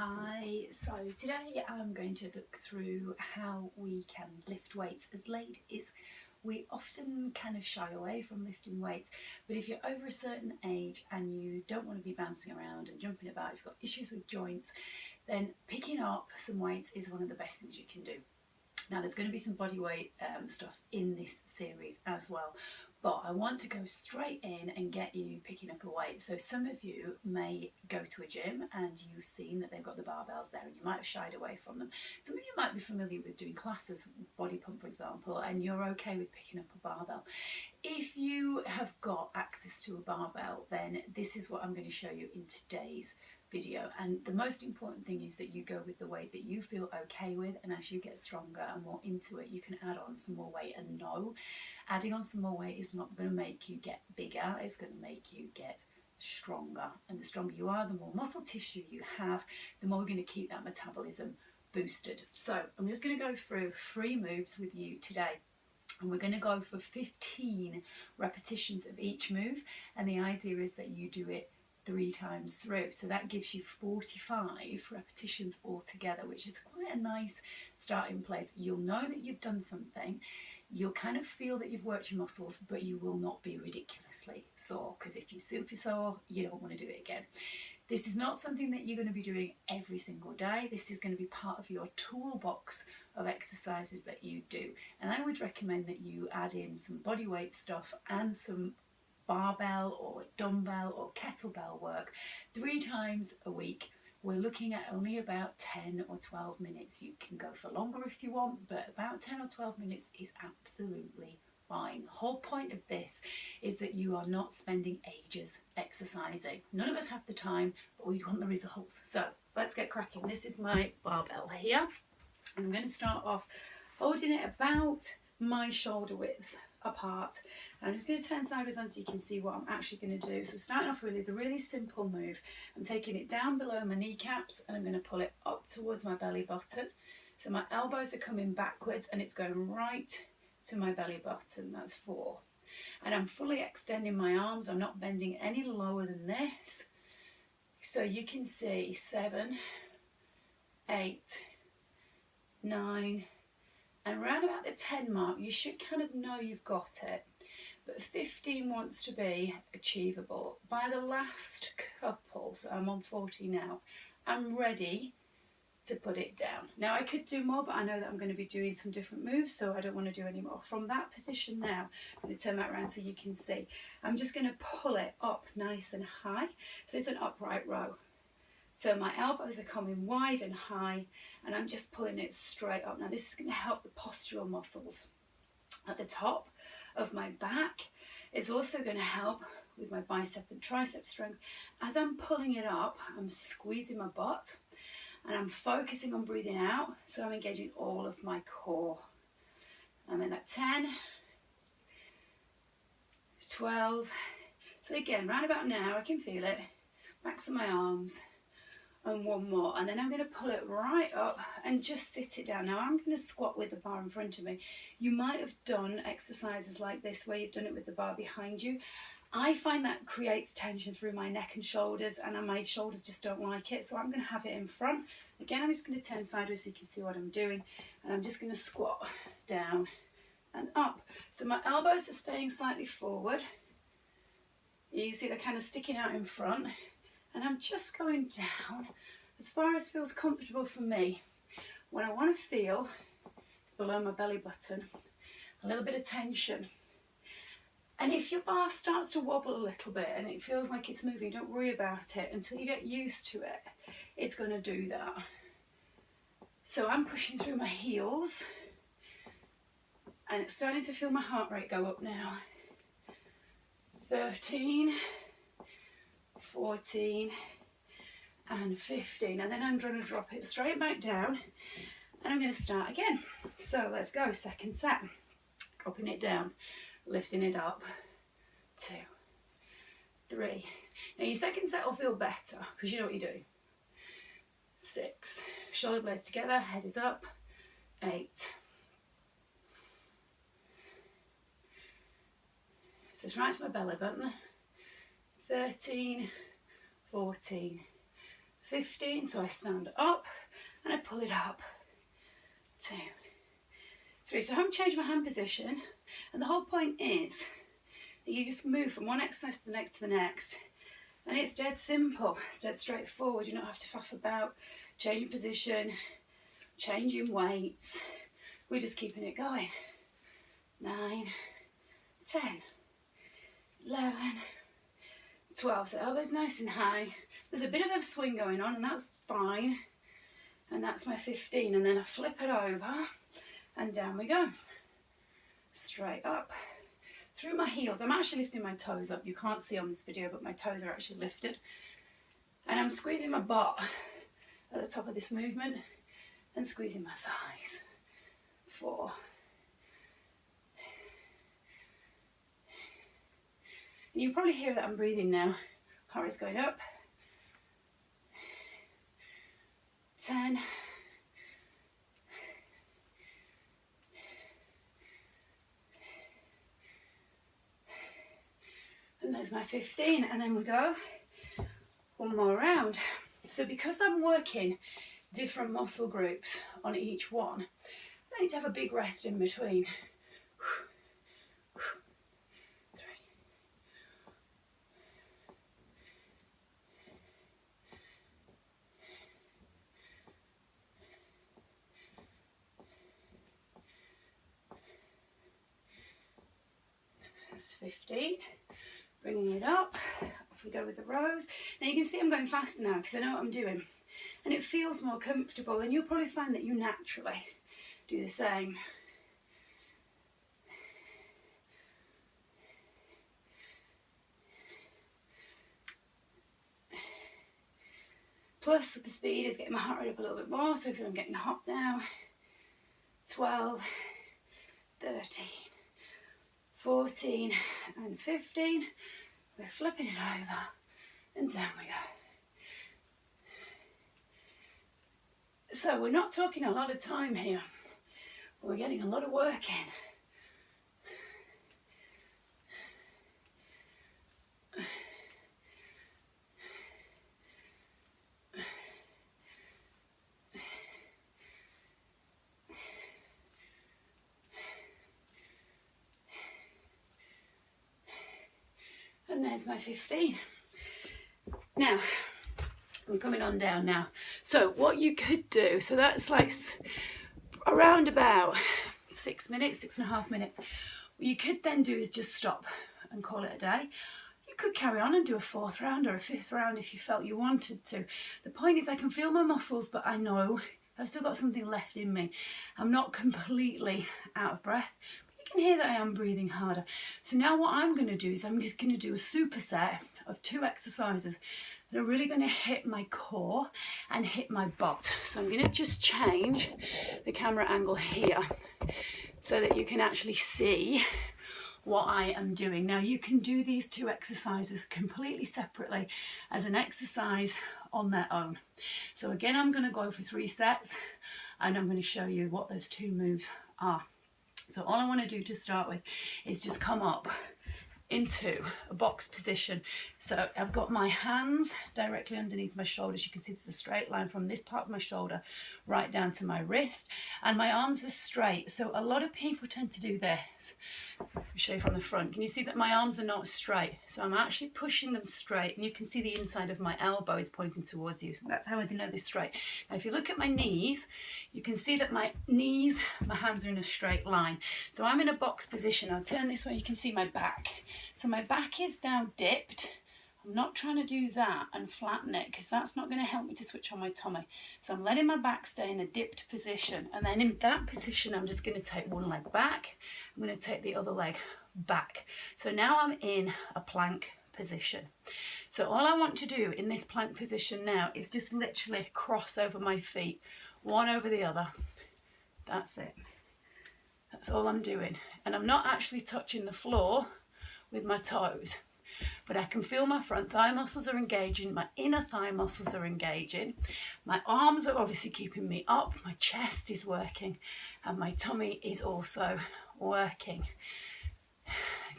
Hi, so today I'm going to look through how we can lift weights. As ladies, we often kind of shy away from lifting weights, but if you're over a certain age and you don't want to be bouncing around and jumping about, if you've got issues with joints, then picking up some weights is one of the best things you can do. Now there's going to be some body weight stuff in this series as well, but I want to go straight in and get you picking up a weight. So some of you may go to a gym and you've seen that they've got the barbells there and you might have shied away from them. Some of you might be familiar with doing classes, body pump for example, and you're okay with picking up a barbell. If you have got access to a barbell, then this is what I'm going to show you in today's video. And the most important thing is that you go with the weight that you feel okay with, and as you get stronger and more into it, you can add on some more weight. And no, adding on some more weight is not going to make you get bigger, it's going to make you get stronger. And the stronger you are, the more muscle tissue you have, the more we're going to keep that metabolism boosted. So I'm just going to go through 3 moves with you today. And we're going to go for 15 repetitions of each move, and the idea is that you do it 3 times through, so that gives you 45 repetitions altogether, which is quite a nice starting place. You'll know that you've done something, you'll kind of feel that you've worked your muscles, but you will not be ridiculously sore, because if you're super sore, you don't want to do it again. This is not something that you're going to be doing every single day. This is going to be part of your toolbox of exercises that you do, and I would recommend that you add in some body weight stuff and some barbell or dumbbell or kettlebell work 3 times a week. We're looking at only about 10 or 12 minutes. You can go for longer if you want, but about 10 or 12 minutes is absolutely fine. The whole point of this is that you are not spending ages exercising. None of us have the time, but we want the results. So let's get cracking. This is my barbell here. I'm going to start off holding it about my shoulder width apart. And I'm just going to turn sideways on so you can see what I'm actually going to do. So starting off really the really simple move. I'm taking it down below my kneecaps and I'm going to pull it up towards my belly button. So my elbows are coming backwards and it's going right to my belly button. That's 4. And I'm fully extending my arms. I'm not bending any lower than this. So you can see 7, 8, 9, and around about the 10 mark, you should kind of know you've got it. But 15 wants to be achievable. By the last couple, so I'm on 40 now, I'm ready to put it down. Now I could do more, but I know that I'm going to be doing some different moves, so I don't want to do any more. From that position now, I'm going to turn that around so you can see. I'm just going to pull it up nice and high. So it's an upright row. So my elbows are coming wide and high, and I'm just pulling it straight up. Now this is going to help the postural muscles at the top of my back. It's also going to help with my bicep and tricep strength. As I'm pulling it up, I'm squeezing my butt, and I'm focusing on breathing out, so I'm engaging all of my core. I'm in that 10, 12. So again, right about now, I can feel it. Backs of my arms. And 1 more, and then I'm going to pull it right up and just sit it down. Now I'm going to squat with the bar in front of me. You might have done exercises like this where you've done it with the bar behind you. I find that creates tension through my neck and shoulders, and my shoulders just don't like it, so I'm going to have it in front. Again, I'm just going to turn sideways so you can see what I'm doing, and I'm just going to squat down and up. So my elbows are staying slightly forward. You can see they're kind of sticking out in front. And I'm just going down as far as feels comfortable for me. What I want to feel is below my belly button, a little bit of tension. And if your bar starts to wobble a little bit and it feels like it's moving, don't worry about it until you get used to it. It's going to do that. So I'm pushing through my heels and it's starting to feel my heart rate go up now. 13. 14 and 15, and then I'm going to drop it straight back down and I'm going to start again. So let's go. Second set, dropping it down, lifting it up, 2, 3. Now your second set will feel better because you know what you're doing. 6, shoulder blades together, head is up, 8. So it's right to my belly button. 13, 14 15, so I stand up and I pull it up. 2, 3. So I haven't changed my hand position, and the whole point is that you just move from one exercise to the next to the next, and it's dead simple, it's dead straightforward. You don't have to faff about changing position, changing weights. We're just keeping it going. 9, 10, 11, 12. So elbows nice and high. There's a bit of a swing going on, and that's fine. And that's my 15. And then I flip it over, and down we go. Straight up. Through my heels. I'm actually lifting my toes up. You can't see on this video, but my toes are actually lifted. And I'm squeezing my butt at the top of this movement and squeezing my thighs. 4. And you probably hear that I'm breathing now. Heart rate's going up. 10. And there's my 15, and then we go one more round. So because I'm working different muscle groups on each one, I need to have a big rest in between. 3. 15. Bringing it up. Off we go with the rows. Now you can see I'm going faster now because I know what I'm doing, and it feels more comfortable, and you'll probably find that you naturally do the same. Plus the speed is getting my heart rate up a little bit more, so I feel I'm getting hot now. 12, 13, 14 and 15. We're flipping it over and down we go. So we're not talking a lot of time here, but we're getting a lot of work in. And there's my 15. Now, I'm coming on down now. So what you could do, so that's like around about 6 minutes, 6.5 minutes. What you could then do is just stop and call it a day. You could carry on and do a 4th round or a 5th round if you felt you wanted to. The point is I can feel my muscles, but I know I've still got something left in me. I'm not completely out of breath. You can hear that I am breathing harder. So now what I'm going to do is I'm just going to do a superset of 2 exercises that are really going to hit my core and hit my butt. So I'm going to just change the camera angle here so that you can actually see what I am doing. Now you can do these 2 exercises completely separately as an exercise on their own. So again, I'm going to go for 3 sets and I'm going to show you what those 2 moves are. So all I want to do to start with is just come up into a box position. So I've got my hands directly underneath my shoulders. You can see there's a straight line from this part of my shoulder right down to my wrist, and my arms are straight. So a lot of people tend to do this. Let me show you from the front. Can you see that my arms are not straight? So I'm actually pushing them straight, and you can see the inside of my elbow is pointing towards you. So that's how I know they're straight. Now if you look at my knees, you can see that my knees, my hands are in a straight line. So I'm in a box position. I'll turn this way, you can see my back. So my back is now dipped. I'm not trying to do that and flatten it because that's not going to help me to switch on my tummy. So I'm letting my back stay in a dipped position, and then in that position I'm just going to take one leg back. I'm going to take the other leg back. So now I'm in a plank position. So all I want to do in this plank position now is just literally cross over my feet, one over the other. That's it. That's all I'm doing. And I'm not actually touching the floor with my toes, but I can feel my front thigh muscles are engaging, my inner thigh muscles are engaging, my arms are obviously keeping me up, my chest is working, and my tummy is also working.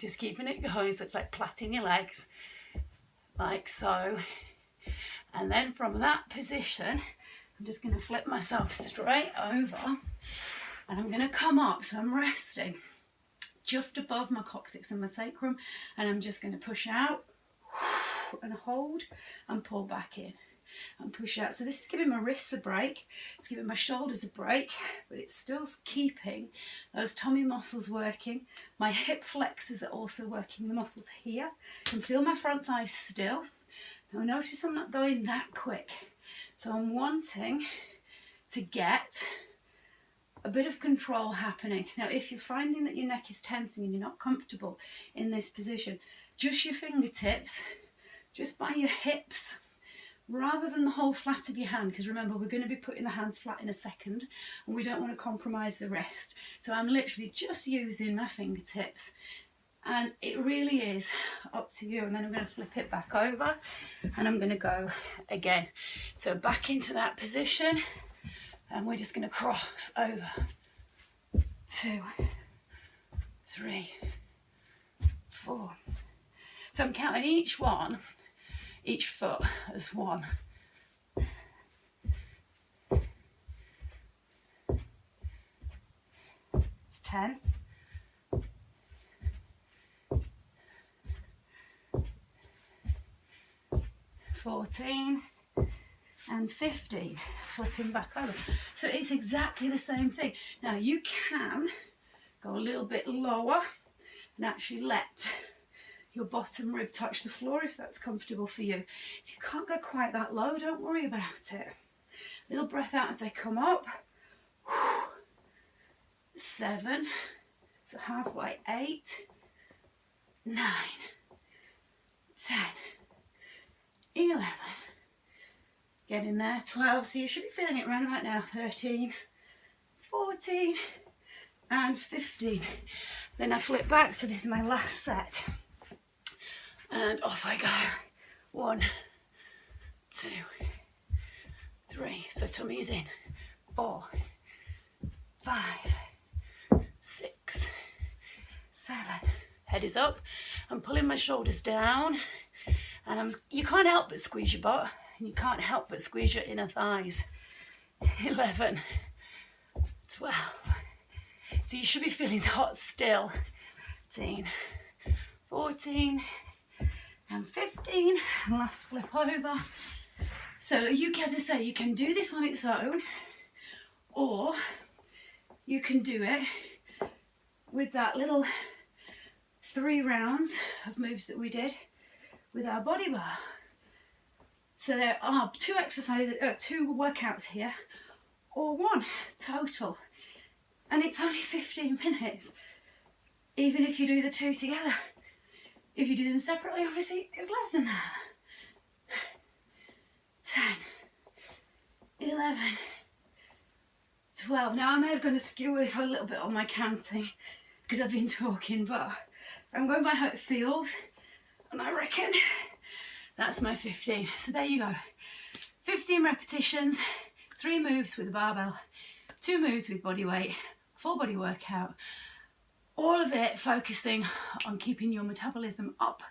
Just keeping it going, so it's like plaiting your legs, like so. And then from that position, I'm just going to flip myself straight over and I'm going to come up. So I'm resting just above my coccyx and my sacrum, and I'm just going to push out and hold and pull back in and push out. So this is giving my wrists a break, it's giving my shoulders a break, but it's still keeping those tummy muscles working. My hip flexors are also working, the muscles here. I can feel my front thighs still. Now notice I'm not going that quick. So I'm wanting to get a bit of control happening. Now if you're finding that your neck is tensing and you're not comfortable in this position, just your fingertips, just by your hips, rather than the whole flat of your hand, because remember we're going to be putting the hands flat in a second and we don't want to compromise the wrist. So I'm literally just using my fingertips, and it really is up to you. And then I'm going to flip it back over and I'm going to go again. So back into that position, and we're just going to cross over. 2, 3, 4. So I'm counting each one, each foot as 1. It's 10. 14 and 15, flipping back over. So it's exactly the same thing. Now you can go a little bit lower and actually let your bottom rib touch the floor if that's comfortable for you. If you can't go quite that low, don't worry about it. Little breath out as I come up. 7, so halfway, 8, 9, 10, 11, get in there, 12, so you should be feeling it right about now, 13, 14 and 15. Then I flip back, so this is my last set, and off I go. 1, 2, 3, so tummy's in, 4, 5, 6, 7, head is up, I'm pulling my shoulders down, and you can't help but squeeze your butt, and you can't help but squeeze your inner thighs. 11, 12, so you should be feeling hot still. 13, 14 and 15, and last flip over. So you, as I say, you can do this on its own, or you can do it with that little 3 rounds of moves that we did with our body bar. So there are 2 exercises, 2 workouts here, or 1 total, and it's only 15 minutes, even if you do the 2 together. If you do them separately, obviously it's less than that. 10, 11, 12. Now I may have gone askew with a little bit on my counting because I've been talking, but I'm going by how it feels, and I reckon that's my 15. So there you go. 15 repetitions, 3 moves with a barbell, 2 moves with body weight, full body workout. All of it focusing on keeping your metabolism up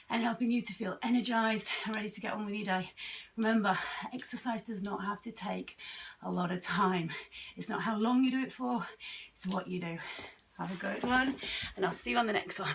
and helping you to feel energized and ready to get on with your day. Remember, exercise does not have to take a lot of time. It's not how long you do it for, it's what you do. Have a good one, and I'll see you on the next one.